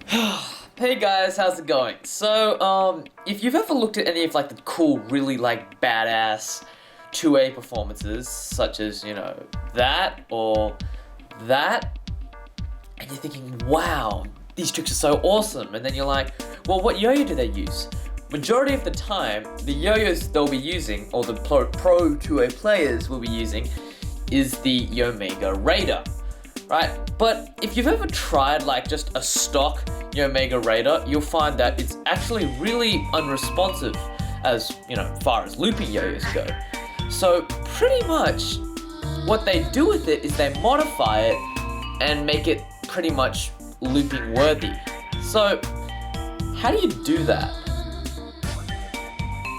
Hey guys, how's it going? So, if you've ever looked at any of like the cool, really like badass 2A performances, such as, that or that, and you're thinking, wow, these tricks are so awesome, and then you're like, well, what yo-yo do they use? Majority of the time, the yo-yos they'll be using, or the pro 2A players will be using, is the Yomega Raider, right? But if you've ever tried like just a stock Yomega Raider, you'll find that it's actually really unresponsive as, far as looping yo-yos go. So pretty much what they do with it is they modify it and make it pretty much looping worthy. So how do you do that?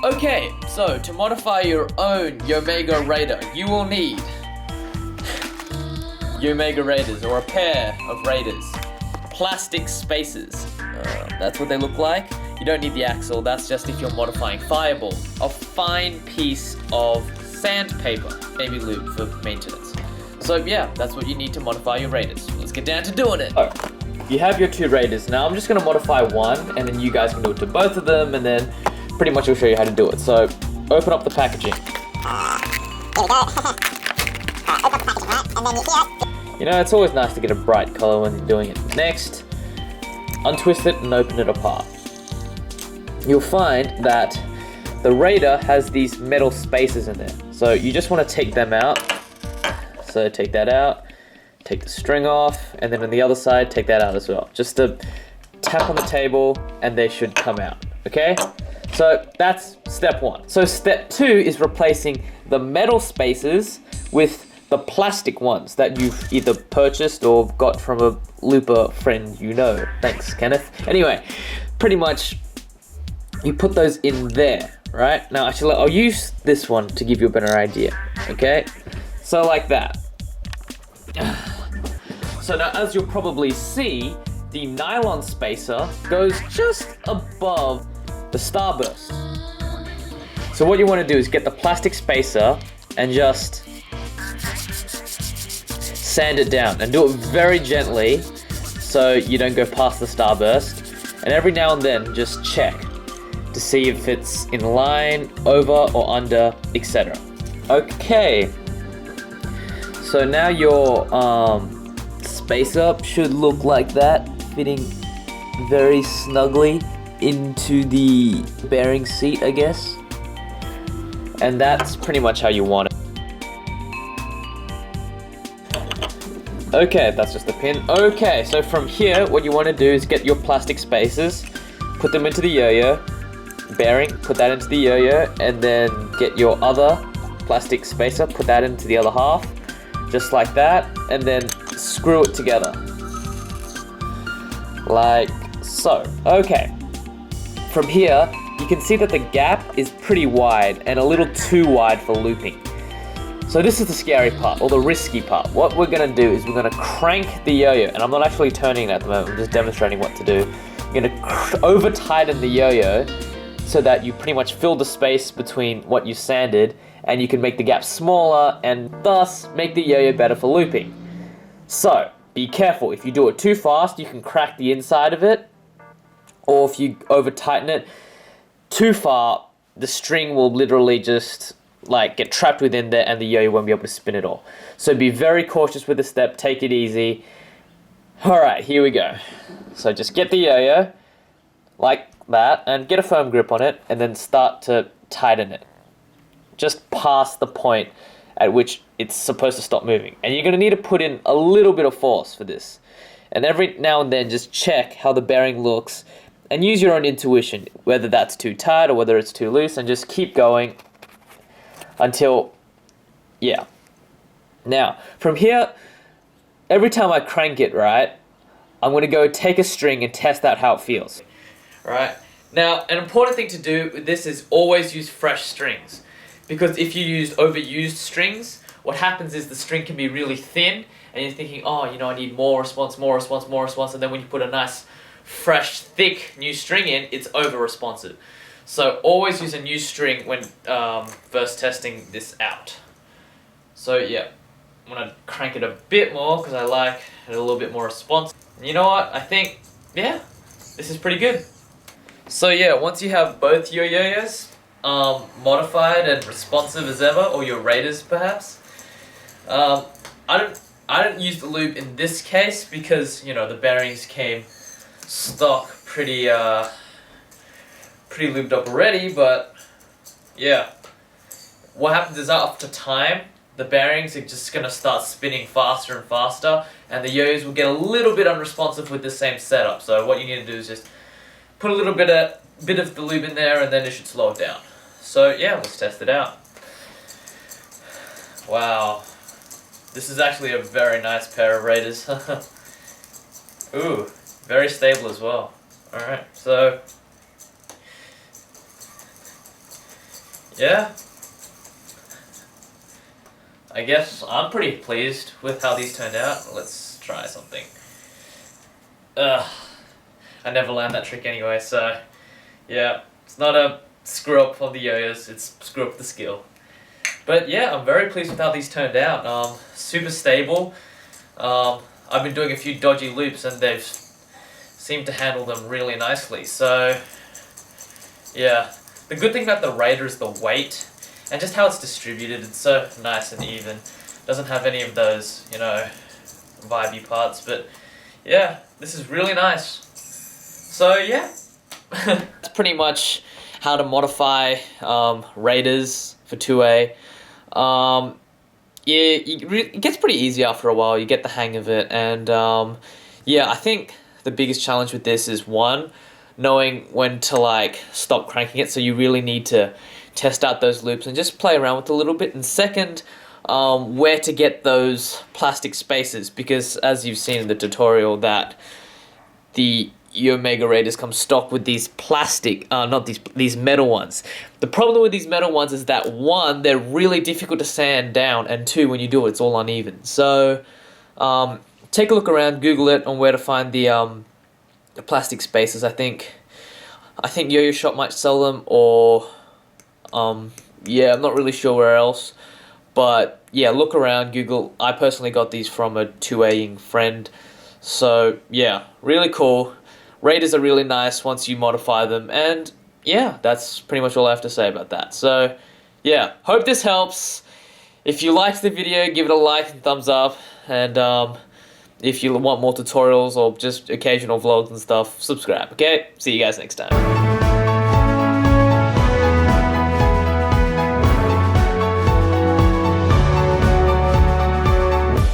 Okay, so to modify your own Yomega Raider, you will need Yomega Raiders, or a pair of Raiders. Plastic spacers. That's what they look like. You don't need the axle, that's just if you're modifying Fireball. A fine piece of sandpaper, maybe lube for maintenance. So yeah, that's what you need to modify your Raiders. Let's get down to doing it. Oh, you have your two Raiders. Now I'm just going to modify one, and then you guys can do it to both of them, and then pretty much I'll show you how to do it. So open up the packaging. Here we go. Open up the packaging, right? And then you hear it. It's always nice to get a bright color when you're doing it. Next, untwist it and open it apart. You'll find that the Raider has these metal spacers in there. So you just want to take them out. So take that out, take the string off, and then on the other side, take that out as well. Just to tap on the table and they should come out, okay? So that's step one. So step two is replacing the metal spacers with the plastic ones that you've either purchased or got from a looper friend you know. Thanks, Kenneth. Anyway, pretty much you put those in there, right? Now, actually, I'll use this one to give you a better idea, okay? So like that. So now, as you'll probably see, the nylon spacer goes just above the starburst. So what you want to do is get the plastic spacer and just sand it down, and do it very gently so you don't go past the starburst, and every now and then just check to see if it's in line, over or under, etc. Okay, so now your spacer should look like that, fitting very snugly into the bearing seat, I guess, and that's pretty much how you want it. Okay, that's just the pin. Okay, so from here, what you want to do is get your plastic spacers, put them into the yo-yo, bearing, put that into the yo-yo, and then get your other plastic spacer, put that into the other half, just like that, and then screw it together. Like so. Okay. From here, you can see that the gap is pretty wide and a little too wide for looping. So this is the scary part, or the risky part. What we're gonna do is we're gonna crank the yo-yo, and I'm not actually turning it at the moment, I'm just demonstrating what to do. You're gonna over tighten the yo-yo so that you pretty much fill the space between what you sanded, and you can make the gap smaller and thus make the yo-yo better for looping. So be careful, if you do it too fast, you can crack the inside of it, or if you over tighten it too far, the string will literally just get trapped within there, and the yo-yo won't be able to spin at all. So be very cautious with the step, take it easy. Alright, here we go. So just get the yo-yo, like that, and get a firm grip on it, and then start to tighten it. Just past the point at which it's supposed to stop moving. And you're going to need to put in a little bit of force for this. And every now and then just check how the bearing looks, and use your own intuition, whether that's too tight or whether it's too loose, and just keep going until, yeah. Now, from here, every time I crank it, right, I'm going to go take a string and test out how it feels. Right. Now, an important thing to do with this is always use fresh strings. Because if you use overused strings, what happens is the string can be really thin, and you're thinking, oh, I need more response, and then when you put a nice, fresh, thick new string in, it's over-responsive. So always use a new string when first testing this out. So yeah, I'm going to crank it a bit more because I like it a little bit more response. And you know what? I think, yeah, this is pretty good. So yeah, once you have both your yo-yos modified and responsive as ever, or your raiders perhaps, I don't use the loop in this case because, you know, the bearings came stock pretty lubed up already, but yeah. What happens is after time, the bearings are just going to start spinning faster and faster, and the yo-yos will get a little bit unresponsive with the same setup. So what you need to do is just put a little bit of the lube in there, and then it should slow it down. So yeah, let's test it out. Wow. This is actually a very nice pair of raiders. Ooh, very stable as well. Alright, so yeah, I guess I'm pretty pleased with how these turned out. Let's try something. I never learned that trick anyway, so yeah, it's not a screw up of the yo-yos, it's screw up the skill. But yeah, I'm very pleased with how these turned out. Super stable. I've been doing a few dodgy loops and they've seemed to handle them really nicely. So yeah, the good thing about the Raider is the weight and just how it's distributed. It's so nice and even. Doesn't have any of those, you know, vibey parts. But yeah, this is really nice. So yeah, that's pretty much how to modify Raiders for 2A. Yeah, it gets pretty easy after a while. You get the hang of it, and yeah, I think the biggest challenge with this is one, knowing when to like stop cranking it. So you really need to test out those loops and just play around with it a little bit. And second, where to get those plastic spaces, because as you've seen in the tutorial, that the Yomega Raiders come stock with these plastic, not these metal ones. The problem with these metal ones is that one, they're really difficult to sand down, and two, when you do it, it's all uneven. So take a look around, Google it on where to find the plastic spaces. I think YoYo Shop might sell them, or yeah, I'm not really sure where else. But yeah, look around, Google. I personally got these from a 2A-ing friend. So yeah, really cool. Raiders are really nice once you modify them, and yeah, that's pretty much all I have to say about that. So yeah, hope this helps. If you liked the video, give it a like and thumbs up, and if you want more tutorials or just occasional vlogs and stuff, subscribe, okay? See you guys next time.